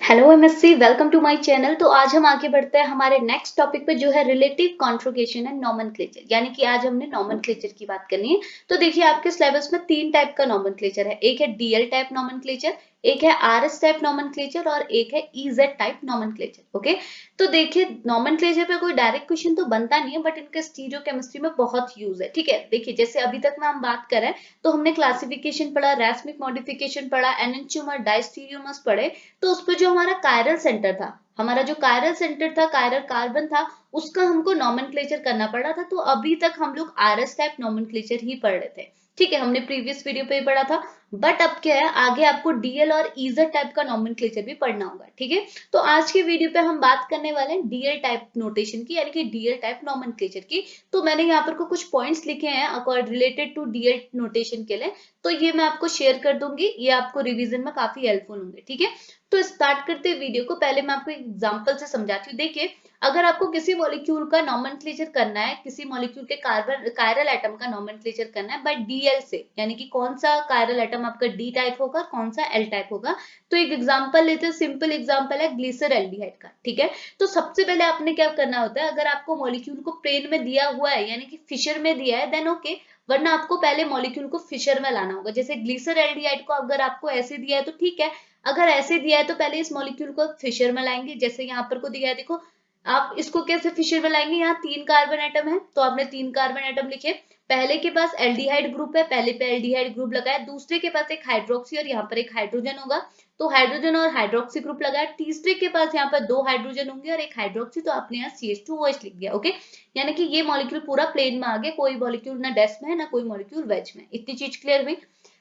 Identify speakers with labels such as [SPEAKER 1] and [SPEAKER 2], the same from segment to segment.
[SPEAKER 1] Hello MSc, welcome to my channel. तो आज हम आगे बढ़ते हैं हमारे नेक्स्ट टॉपिक पे जो है रिलेटिव कॉन्जुगेशन एंड नॉमेनक्लेचर, यानी कि आज हमने नॉमेनक्लेचर की बात करनी है। तो देखिए आपके सिलेबस में तीन टाइप का नॉमेनक्लेचर है, एक है डीएल टाइप नॉमेनक्लेचर, एक है आरएस टाइप नॉमेनक्लेचर और एक है ईजेड टाइप नॉमेनक्लेचर। ओके, तो देखिए नॉमेनक्लेचर पे कोई डायरेक्ट क्वेश्चन तो बनता नहीं है, बट इनका स्टीरियोकेमिस्ट्री में बहुत यूज है। ठीक है, देखिए जैसे अभी तक में हम बात करें तो हमने क्लासिफिकेशन पढ़ा, रैस्मिक मॉडिफिकेशन पढ़ा, एनेंटियोमर, डायस्टीरियोमर्स पढ़े। तो उस पर जो हमारा कायरल सेंटर था, हमारा जो कायरल सेंटर था, कायरल कार्बन था, उसका हमको नॉमेनक्लेचर करना पड़ा था। तो अभी तक हम लोग आरएस टाइप नॉमेनक्लेचर ही पढ़ रहे थे। ठीक है, हमने प्रीवियस वीडियो पे ही पढ़ा था। बट अब क्या है, आगे आपको डीएल और ईजेड टाइप का नॉमेनक्लेचर भी पढ़ना होगा। ठीक है, तो आज की वीडियो पे हम बात करने वाले हैं डीएल टाइप नोटेशन की, यानी कि डीएल टाइप नॉमेनक्लेचर की। तो मैंने यहाँ पर कुछ पॉइंट्स लिखे हैं accord related to DL notation के लिए, तो ये मैं आपको शेयर कर दूंगी, ये आपको रिवीजन में काफी हेल्पफुल होंगे। ठीक है, तो स्टार्ट करते हैं वीडियो को। पहले मैं आपको एग्जांपल से समझाती हूँ। देखिए, अगर आपको किसी मॉलिक्यूल का नॉमेनक्लेचर करना है, किसी मॉलिक्यूल के कार्बन कायरल एटम का नॉमेनक्लेचर करना है बाय डीएल से, यानी कि कौन सा कायरल एटम आपका डी टाइप होगा, कौन सा एल टाइप होगा। तो एक एग्जांपल लेते हैं, सिंपल एग्जांपल है ग्लिसरल्डिहाइड का। ठीक है, तो सबसे पहले आपने क्या करना होता है, अगर आपको मॉलिक्यूल को प्लेन में दिया हुआ है, यानी कि फिशर में दिया है, देन ओके, वरना आपको पहले मॉलिक्यूल को फिशर में लाना होगा। जैसे ग्लिसरल्डिहाइड को अगर आपको ऐसे दिया है तो ठीक है, अगर ऐसे दिया है तो पहले इस मॉलिक्यूल को फिशर में लाएंगे। जैसे यहाँ पर को दिया है, देखो आप इसको कैसे फिशर में लाएंगे, यहाँ तीन कार्बन एटम है तो आपने तीन कार्बन एटम लिखे। पहले के पास एल्डिहाइड ग्रुप है, पहले पे एल्डिहाइड ग्रुप लगाया, दूसरे के पास एक हाइड्रोक्सी और यहाँ पर एक हाइड्रोजन होगा, तो हाइड्रोजन और हाइड्रोक्सी ग्रुप लगाया। तीसरे के पास यहाँ पर दो हाइड्रोजन होंगे और एक हाइड्रोक्सी, तो आपने यहाँ CH2OH लिख दिया। ओके, यानी कि ये मॉलिक्यूल पूरा प्लेन में आ गया, कोई मॉलिक्यूल ना डेस में है ना कोई मॉलिक्यूल वेज में। इतनी चीज क्लियर हुई।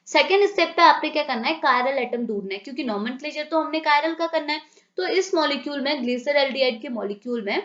[SPEAKER 1] सेकेंड स्टेप पे आपने क्या करना है, कायरल एटम ढूंढना है, क्योंकि नॉमेनक्लेचर तो हमने कायरल का करना है। तो इस मॉलिक्यूल में, ग्लिसरल्डिहाइड के मॉलिक्यूल में,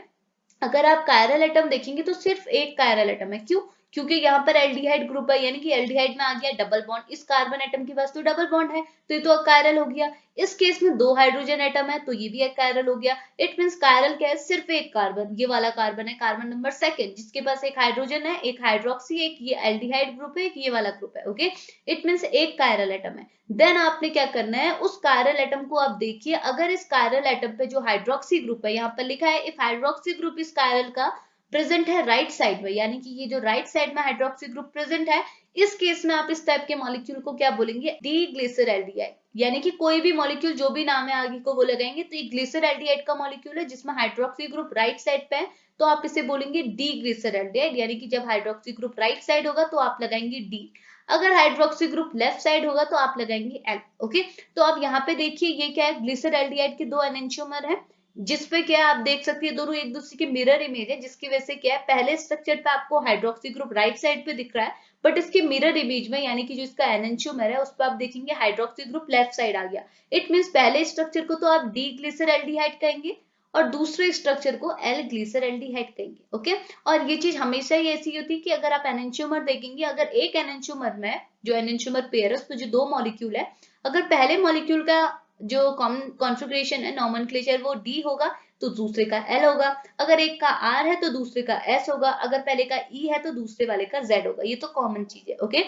[SPEAKER 1] अगर आप कायरल एटम देखेंगे तो सिर्फ एक कायरल एटम है। क्यों? क्योंकि यहाँ पर एल्डिहाइड ग्रुप है, यानी कि एल्डिहाइड में आ गया डबल बॉन्ड, इस कार्बन एटम के पास तो डबल बॉन्ड है, तो ये तो कायरल हो गया। इस केस में दो हाइड्रोजन एटम है, तो ये भी एक कायरल हो गया। इट मींस कायरल क्या है, सिर्फ एक कार्बन, ये वाला कार्बन है, कार्बन नंबर सेकंड, जिसके पास एक हाइड्रोजन है, एक हाइड्रोक्सी, एक ये एल्डिहाइड ग्रुप है, एक ये वाला ग्रुप है। ओके, इट मींस एक कायरल एटम है। देन आपने क्या करना है, उस कायरल एटम को आप देखिए, अगर इस कायरल एटम पे जो हाइड्रोक्सी ग्रुप है, यहाँ पर लिखा है इफ हाइड्रोक्सी ग्रुप इस कायरल का प्रेजेंट है राइट साइड में, यानी कि ये जो राइट साइड में हाइड्रोक्सी ग्रुप प्रेजेंट है, इस केस में आप इस टाइप के मॉलिक्यूल को क्या बोलेंगे, डी ग्लिसरल्डिहाइड। यानी कि कोई भी मॉलिक्यूल जो भी नाम है आगे को वो लगाएंगे, तो ये ग्लिसरल्डिहाइड का मॉलिक्यूल है जिसमें हाइड्रोक्सी ग्रुप राइट साइड पे है, तो आप इसे बोलेंगे डी ग्लिसरल्डिहाइड। यानी कि जब हाइड्रोक्सी ग्रुप राइट साइड होगा तो आप लगाएंगे डी, अगर हाइड्रोक्सी ग्रुप लेफ्ट साइड होगा तो आप लगाएंगे एल। ओके, तो अब यहाँ पे देखिए ये क्या है, ग्लिसरल्डिहाइड के दो एनेंटियोमर है, जिसपे क्या आप देख सकते हैं दोनों एक दूसरे की मिरर इमेज है, जिसकी वजह से क्या है, पहले स्ट्रक्चर पे आपको हाइड्रोक्सी ग्रुप राइट साइड पे दिख रहा है, बट इसके मिरर इमेज में, यानी कि जो इसका एनेंटियोमर है उस पर आप देखेंगे हाइड्रोक्सी ग्रुप लेफ्ट साइड आ गया। इट मींस पहले स्ट्रक्चर को तो आप डी ग्लिसरल्डिहाइड कहेंगे और दूसरे स्ट्रक्चर को एल ग्लिसरल्डिहाइड कहेंगे। ओके, और ये चीज हमेशा ही ऐसी होती है कि अगर आप एनेंटियोमर देखेंगे, अगर एक एनेंटियोमर में जो एनेंटियोमर पेयर है उसमें जो दो मॉलिक्यूल है, अगर पहले मॉलिक्यूल का जो कॉन्फ़िगरेशन है, नॉमेनक्लेचर, वो डी होगा तो दूसरे का एल होगा, अगर एक का आर है तो दूसरे का एस होगा, अगर पहले का ई है तो दूसरे वाले का जेड होगा। ये तो कॉमन चीज है। ओके,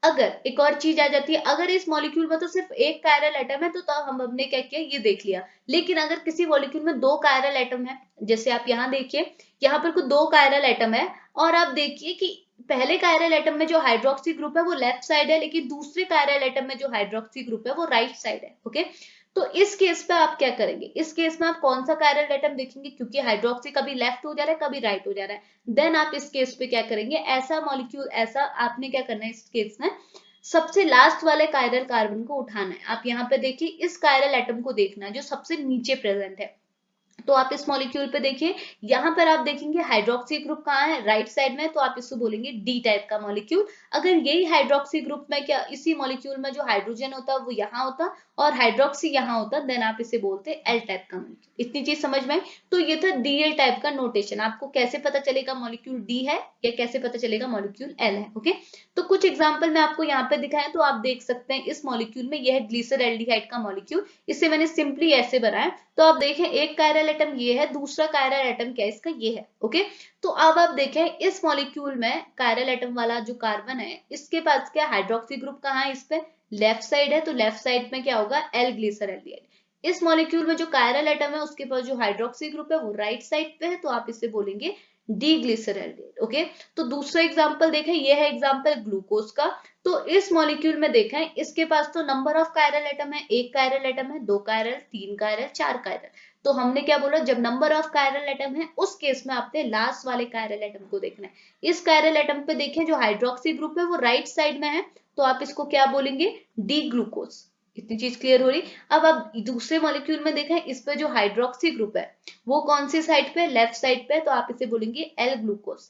[SPEAKER 1] अगर एक और चीज आ जाती है, अगर इस मॉलिक्यूल में तो सिर्फ एक कायरल एटम है, तो हमने क्या किया, ये देख लिया। लेकिन अगर किसी मॉलिक्यूल में दो कायरल एटम है, जैसे आप यहाँ देखिए, यहाँ पर कुछ दो कायरल एटम है, और आप देखिए कि पहले कायरल एटम में जो हाइड्रोक्सी ग्रुप है वो लेफ्ट साइड है, लेकिन दूसरे कायरल एटम में जो हाइड्रोक्सी ग्रुप है वो राइट साइड है। ओके, तो इस केस पे आप क्या करेंगे, इस केस में आप कौन सा कायरल एटम देखेंगे, क्योंकि हाइड्रोक्सी कभी लेफ्ट हो जा रहा है कभी राइट हो जा रहा है। देन आप इस केस पे क्या करेंगे, ऐसा मॉलिक्यूल, ऐसा आपने क्या करना है इस केस में, सबसे लास्ट वाले कायरल कार्बन को उठाना है। आप यहाँ पे देखिए, इस कायरल एटम को देखना है जो सबसे नीचे प्रेजेंट है। तो आप इस मॉलिक्यूल पे देखिए, यहाँ पर आप देखेंगे हाइड्रोक्सी ग्रुप कहाँ है, राइट साइड में, तो आप इसको बोलेंगे डी टाइप का मॉलिक्यूल। अगर यही हाइड्रोक्सी ग्रुप में, क्या इसी मॉलिक्यूल में जो हाइड्रोजन होता वो यहाँ होता और हाइड्रोक्सी यहाँ होता, देन आप इसे बोलते एल टाइप का मॉलिक्यूल। इतनी चीज समझ में आई? तो ये था डीएल टाइप का नोटेशन। आपको कैसे पता चलेगा मॉलिक्यूल डी है या कैसे पता चलेगा मॉलिक्यूल एल है। ओके, तो कुछ एग्जाम्पल मैं आपको यहाँ पे दिखाया, तो आप देख सकते हैं इस मॉलिक्यूल में यह ग्लिसरल्डिहाइड का मॉलिक्यूल, इसे मैंने सिंपली ऐसे बनाया। तो आप देखें, एक कायरल एटम ये है, दूसरा कायरल एटम क्या है इसका, ये है। ओके, तो अब आप देखें इस मॉलिक्यूल में कायरल एटम वाला जो कार्बन है, इसके पास क्या हाइड्रोक्सी ग्रुप कहाँ है, इस पे लेफ्ट साइड है, तो लेफ्ट साइड में क्या होगा, एल ग्लिसरल्डिहाइड। इस मॉलिक्यूल में जो कायरल एटम है उसके पास जो हाइड्रोक्सी ग्रुप है वो राइट साइड पे है, तो आप इसे बोलेंगे डीग्लिसरॉल्डिहाइड। ओके, तो दूसरा एग्जांपल देखें, ये है एग्जांपल ग्लूकोज का। तो इस मॉलिक्यूल में देखें, इसके पास तो नंबर ऑफ कायरल एटम है, एक कायरल एटम है, दो कायरल, तीन कायरल, चार कायरल। तो हमने क्या बोला, जब नंबर ऑफ कायरल एटम है उस केस में आपने लास्ट वाले कायरल एटम को देखना है। इस कायरल एटम पे देखें जो हाइड्रोक्सी ग्रुप है वो राइट साइड में है, तो आप इसको क्या बोलेंगे, डी ग्लूकोज। इतनी चीज क्लियर हो रही। अब आप दूसरे मॉलिक्यूल में देखें, इस पे जो हाइड्रोक्सी ग्रुप है वो कौन सी साइड पे, लेफ्ट साइड पे, तो आप इसे बोलेंगे एल ग्लूकोज।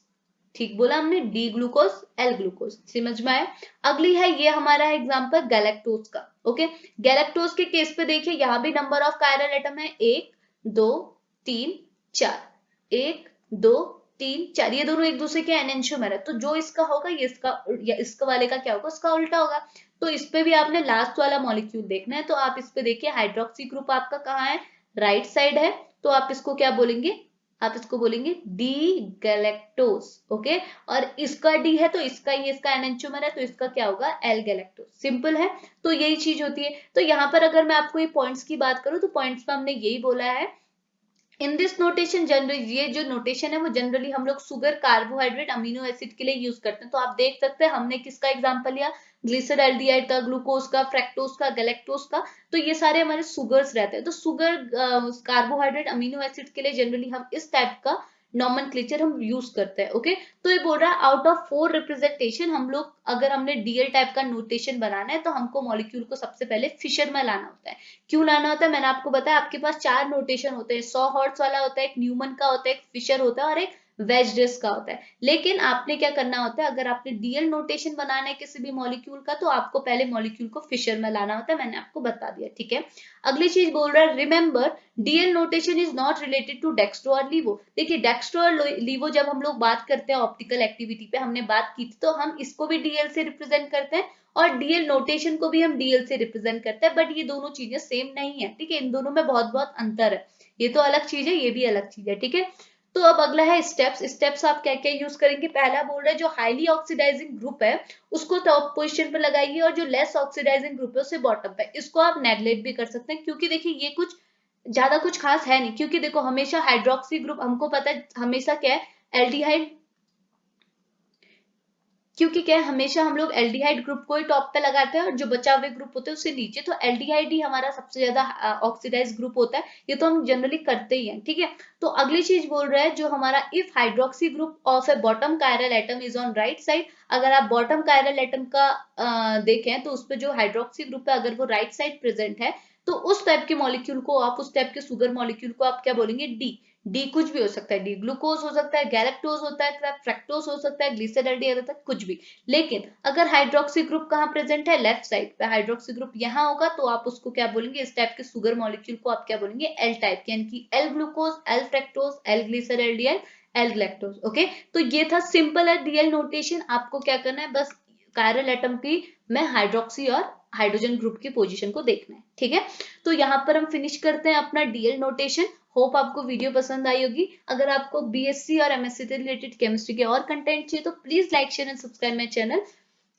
[SPEAKER 1] ठीक बोला हमने, डी ग्लूकोज, एल ग्लूकोज, समझ में आया। अगली है, ये हमारा एग्जांपल गैलेक्टोज का। ओके, गैलेक्टोज के केस पे देखिए, यहाँ भी नंबर ऑफ कायरल एटम है एक, दो, तीन, चार, एक, दो, तीन, चार, ये दोनों एक दूसरे के एनेंशियोमर है, तो जो इसका होगा ये इसका, या इसका वाले का क्या होगा, उसका उल्टा होगा। तो इस पे भी आपने लास्ट वाला मॉलिक्यूल देखना है, तो आप इस पे देखिए हाइड्रोक्सी ग्रुप आपका कहाँ है, राइट साइड है, तो आप इसको क्या बोलेंगे, आप इसको बोलेंगे डी गैलेक्टोज। ओके, और इसका डी है तो इसका, ये इसका एनेंटियोमर है तो इसका क्या होगा, एल गैलेक्टोज। सिंपल है, तो यही चीज होती है। तो यहाँ पर अगर मैं आपको ये पॉइंट्स की बात करूं, तो पॉइंट्स में हमने यही बोला है, इन दिस नोटेशन जनरली, ये जो नोटेशन है वो जनरली हम लोग शुगर, कार्बोहाइड्रेट, अमीनो एसिड के लिए यूज करते हैं। तो आप देख सकते हैं हमने किसका एग्जांपल लिया, ग्लिसरॉल्डिहाइड का, ग्लूकोज का, फ्रैक्टोज का, गैलेक्टोज का। तो ये सारे हमारे शुगर्स रहते हैं। तो शुगर, कार्बोहाइड्रेट, अमीनो एसिड के लिए जनरली हम इस टाइप का नॉमेनक्लेचर हम यूज करते हैं। ओके, तो ये बोल रहा है आउट ऑफ 4 रिप्रेजेंटेशन, हम लोग अगर हमने डीएल टाइप का नोटेशन बनाना है तो हमको मॉलिक्यूल को सबसे पहले फिशर में लाना होता है। क्यों लाना होता है, मैंने आपको बताया, आपके पास 4 नोटेशन होते हैं, सॉहॉर्ट्स वाला होता है, एक न्यूमन का होता है, एक फिशर होता है और एक वेजडेस का होता है। लेकिन आपने क्या करना होता है, अगर आपने डीएल नोटेशन बनाना है किसी भी मॉलिक्यूल का, तो आपको पहले मॉलिक्यूल को फिशर में लाना होता है, मैंने आपको बता दिया। ठीक है, अगली चीज बोल रहा है, remember DL notation is not related to dextro और लीवो। देखिए डेक्स्ट्रो और लीवो जब हम लोग बात करते हैं ऑप्टिकल एक्टिविटी पे, हमने बात की थी, तो हम इसको भी डीएल से रिप्रेजेंट करते हैं और डीएल नोटेशन को भी हम डीएल से रिप्रेजेंट करते हैं, बट ये दोनों चीजें सेम नहीं है। ठीक है, इन दोनों में बहुत बहुत अंतर है, ये तो अलग चीज है, ये भी अलग चीज है। ठीक है, तो अब अगला है स्टेप्स। स्टेप्स आप क्या क्या यूज करेंगे, पहला बोल रहे हैं जो हाईली ऑक्सीडाइजिंग ग्रुप है उसको टॉप पोजीशन पर लगाइए, और जो लेस ऑक्सीडाइजिंग ग्रुप है उसे बॉटम पे। इसको आप नेगलेक्ट भी कर सकते हैं, क्योंकि देखिए ये कुछ ज्यादा कुछ खास है नहीं, क्योंकि देखो हमेशा हाइड्रोक्सी ग्रुप, हमको पता है हमेशा क्या है, एल्डिहाइड, क्योंकि क्या है, हमेशा हम लोग एल्डिहाइड ग्रुप को ही टॉप पे लगाते हैं और जो बचा हुए ग्रुप होते हैं उससे नीचे। तो एल्डिहाइड ही हमारा सबसे ज्यादा ऑक्सीडाइज ग्रुप होता है, ये तो हम जनरली करते ही हैं। ठीक है, तो अगली चीज बोल रहा है जो हमारा, if hydroxy group of A bottom chiral atom is on right side, अगर आप बॉटम कायरल एटम का देखें तो उस पर जो हाइड्रोक्सी ग्रुप है अगर वो राइट साइड प्रेजेंट है, तो उस टाइप के मॉलिक्यूल को आप, उस टाइप के शुगर मॉलिक्यूल को आप क्या बोलेंगे, डी। डी कुछ भी हो सकता है, डी ग्लूकोज हो सकता है, गैलेक्टोज होता है, फ्रैक्टोज हो सकता है, ग्लिसरॉल्डिहाइड होता है, कुछ भी। लेकिन अगर हाइड्रोक्सी ग्रुप कहाँ प्रेजेंट है, लेफ्ट साइड पे हाइड्रोक्सी ग्रुप यहाँ होगा, तो आप उसको क्या बोलेंगे, इस टाइप के शुगर मॉलिक्यूल को आप क्या बोलेंगे, एल टाइप के, यानी कि L glucose, L fructose, L glyceraldehyde, L galactose. Okay, तो ये था सिंपल है डीएल नोटेशन। आपको क्या करना है, बस कायरल एटम की में हाइड्रोक्सी और हाइड्रोजन ग्रुप की पोजीशन को देखना है। ठीक है, तो यहाँ पर हम फिनिश करते हैं अपना डीएल नोटेशन। होप आपको वीडियो पसंद आई होगी। अगर आपको बीएससी और एमएससी से रिलेटेड केमिस्ट्री के और कंटेंट चाहिए तो please like share and subscribe my channel.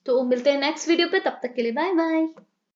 [SPEAKER 1] तो मिलते हैं नेक्स्ट वीडियो पे, तब तक के लिए बाय बाय।